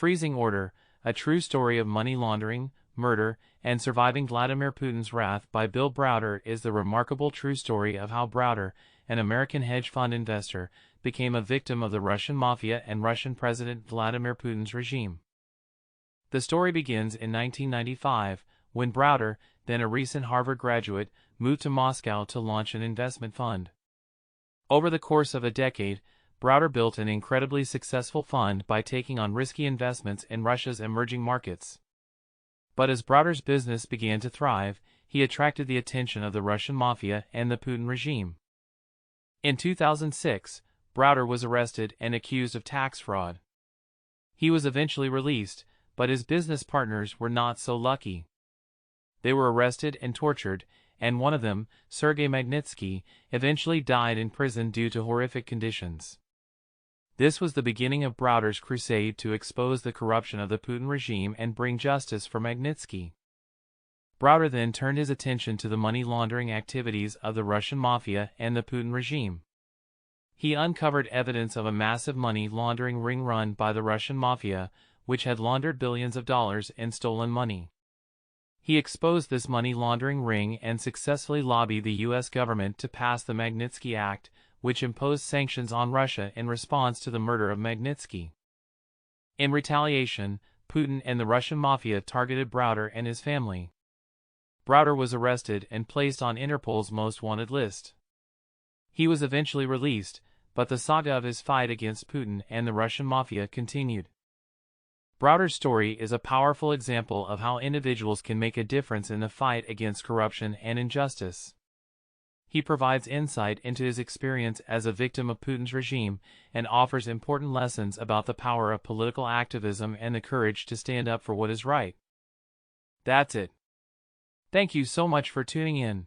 Freezing Order, a true story of money laundering, murder, and surviving Vladimir Putin's wrath by Bill Browder is the remarkable true story of how Browder, an American hedge fund investor, became a victim of the Russian mafia and Russian President Vladimir Putin's regime. The story begins in 1995, when Browder, then a recent Harvard graduate, moved to Moscow to launch an investment fund. Over the course of a decade, Browder built an incredibly successful fund by taking on risky investments in Russia's emerging markets. But as Browder's business began to thrive, he attracted the attention of the Russian mafia and the Putin regime. In 2006, Browder was arrested and accused of tax fraud. He was eventually released, but his business partners were not so lucky. They were arrested and tortured, and one of them, Sergei Magnitsky, eventually died in prison due to horrific conditions. This was the beginning of Browder's crusade to expose the corruption of the Putin regime and bring justice for Magnitsky. Browder then turned his attention to the money laundering activities of the Russian mafia and the Putin regime. He uncovered evidence of a massive money laundering ring run by the Russian mafia, which had laundered billions of dollars in stolen money. He exposed this money laundering ring and successfully lobbied the U.S. government to pass the Magnitsky Act, which imposed sanctions on Russia in response to the murder of Magnitsky. In retaliation, Putin and the Russian mafia targeted Browder and his family. Browder was arrested and placed on Interpol's most wanted list. He was eventually released, but the saga of his fight against Putin and the Russian mafia continued. Browder's story is a powerful example of how individuals can make a difference in the fight against corruption and injustice. He provides insight into his experience as a victim of Putin's regime and offers important lessons about the power of political activism and the courage to stand up for what is right. That's it. Thank you so much for tuning in.